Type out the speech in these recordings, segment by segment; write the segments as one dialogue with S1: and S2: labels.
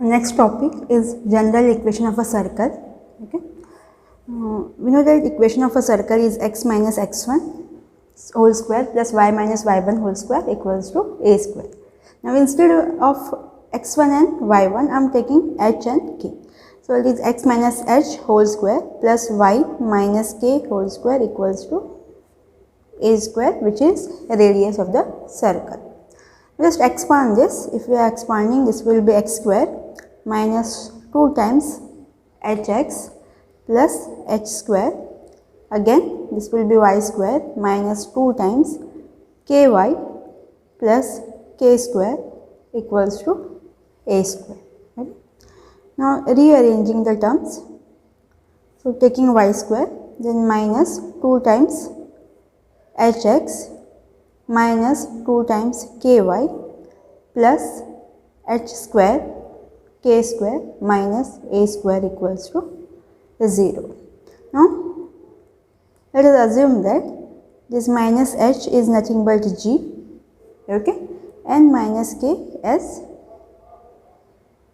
S1: Next topic is general equation of a circle. Okay, we know that equation of a circle is x minus x1 whole square plus y minus y1 whole square equals to a square. Now instead of x1 and y1, I am taking h and k. So it is x minus h whole square plus y minus k whole square equals to a square, which is radius of the circle. Just expand this. If we are expanding, this will be x square minus 2 times hx plus h square. Again this will be y square minus 2 times ky plus k square equals to a square. Okay. Now rearranging the terms. So taking y square, then minus 2 times hx minus 2 times ky plus h square k square minus a square equals to 0. Now let us assume that this minus h is nothing but g, okay, and minus k as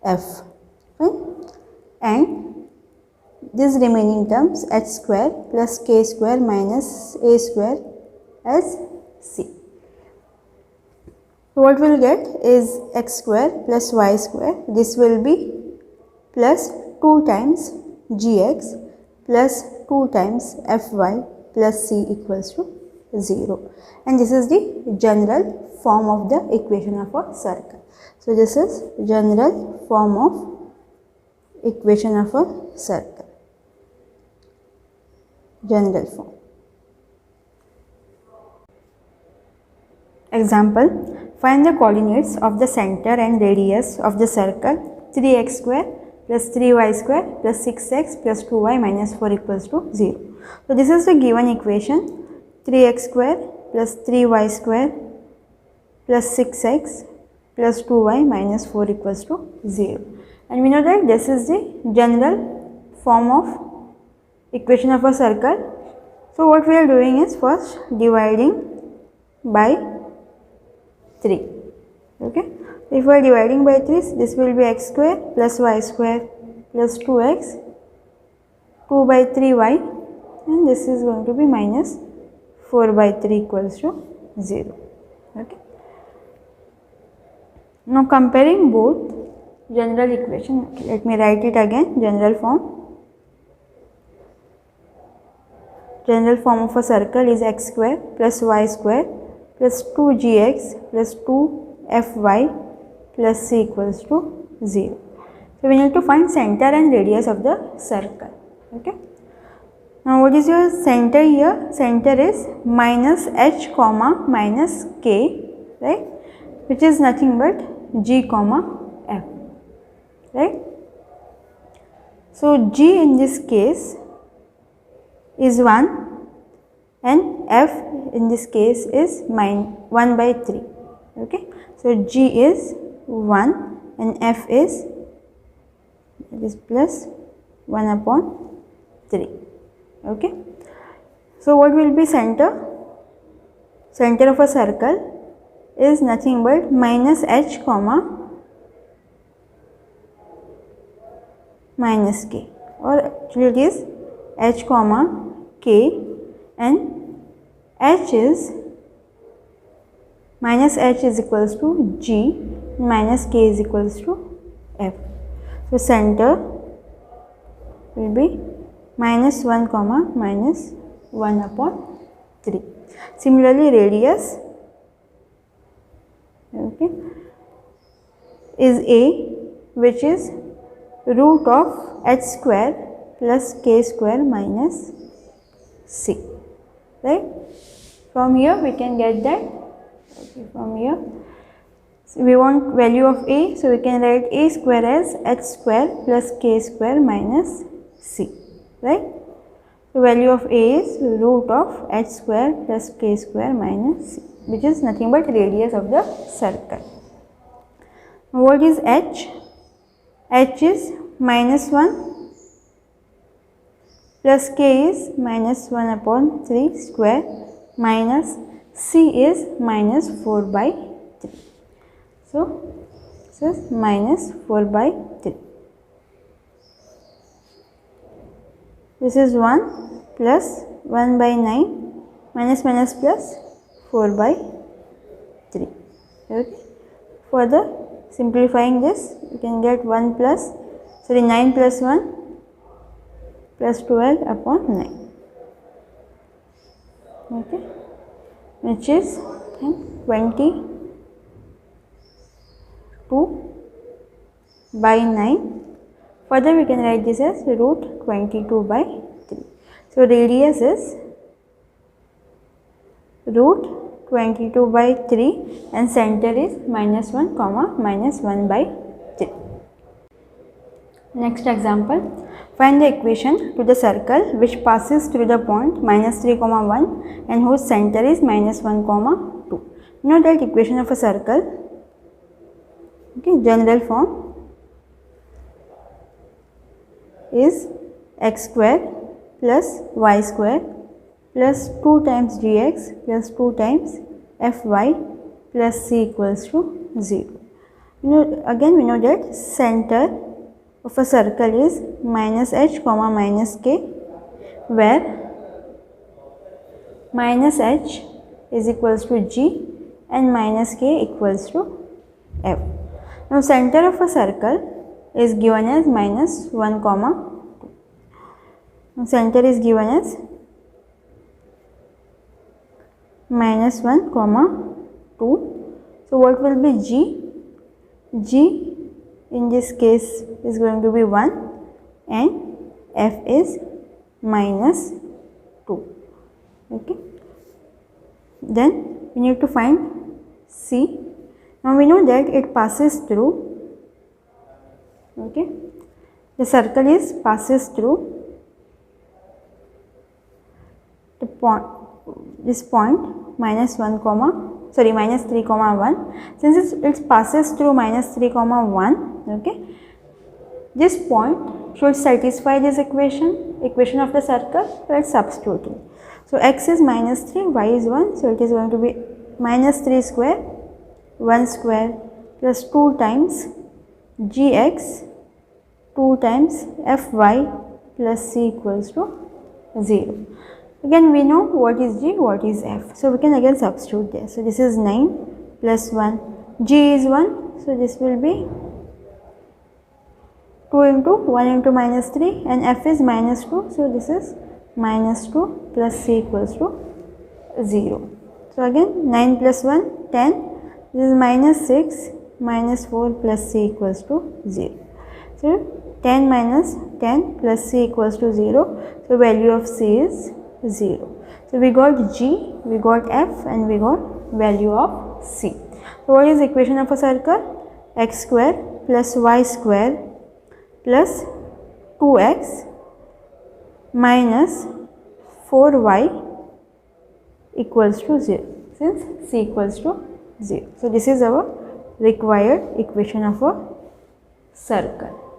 S1: f, right? And these remaining terms h square plus k square minus a square as c. So what we will get is x square plus y square. This will be plus 2 times gx plus 2 times fy plus c equals to 0. And this is the general form of the equation of a circle. So this is general form of equation of a circle. General form. Example. Find the coordinates of the center and radius of the circle 3x square plus 3y square plus 6x plus 2y minus 4 equals to 0. So this is the given equation, 3x square plus 3y square plus 6x plus 2y minus 4 equals to 0. And we know that this is the general form of equation of a circle. So what we are doing is first dividing by 3. Okay. If we are dividing by 3, this will be x square plus y square plus 2x, 2 by 3y, and this is going to be minus 4 by 3 equals to 0. Okay. Now comparing both general equation, let me write it again, general form. General form of a circle is x square plus y square plus 2gx plus 2fy plus c equals to 0. So we need to find center and radius of the circle. Okay. Now what is your center here? Center is minus h comma minus k, right, which is nothing but g comma f, right. So g in this case is 1 and f in this case is 1 by 3. Okay. So g is 1 and f is plus 1 upon 3. Okay. So what will be center? Center of a circle is nothing but minus h comma minus k, or actually it is h comma k, and h is minus h is equals to g, minus k is equals to f. So center will be minus 1 comma minus 1 upon 3. Similarly radius, okay, is a, which is root of h square plus k square minus c, right. From here we can get that. Okay, from here, so we want value of a, so we can write a square as h square plus k square minus c, right. So value of a is root of h square plus k square minus c, which is nothing but radius of the circle. Now what is h? H is minus 1 plus k is minus 1 upon 3 square minus c is minus 4 by 3. So This is minus 4 by 3. This is 1 plus 1 by 9 minus minus plus 4 by 3. Okay. Further simplifying this, you can get 9 plus 1 plus 12 upon 9. Okay, which is 22 by 9. Further we can write this as root 22 by 3. So radius is root 22 by 3 and center is minus 1 comma minus 1 by 3. Next example, find the equation to the circle which passes through the point minus 3 comma 1 and whose center is minus 1 comma 2. You know that equation of a circle, okay, general form is x square plus y square plus 2 times gx plus 2 times fy plus c equals to 0. Again we know that center of a circle is minus h comma minus k, where minus h is equals to g and minus k equals to f. Now center of a circle is given as minus 1 comma 2. Now center is given as minus 1 comma 2. So what will be g? G in this case is going to be 1 and f is minus 2. Okay. Then we need to find c. Now we know that it passes through, okay, the circle is passes through the point, this point minus 3 comma 1. Since it passes through minus 3 comma 1, okay, this point should satisfy this equation of the circle. So let's substitute it. So x is minus 3, y is 1, so it is going to be minus 3 square 1 square plus 2 times gx 2 times fy plus c equals to 0. Again we know what is g, what is f. So we can again substitute there. So this is 9 plus 1, g is 1, so this will be 2 into 1 into minus 3 and f is minus 2. So this is minus 2 plus c equals to 0. So again 9 plus 1, 10. This is minus 6 minus 4 plus c equals to 0. So 10 minus 10 plus c equals to 0. So value of c is 0. So we got g, we got f and we got value of c. So what is the equation of a circle? X square plus y square plus 2x minus 4y equals to 0, since c equals to 0. So this is our required equation of a circle.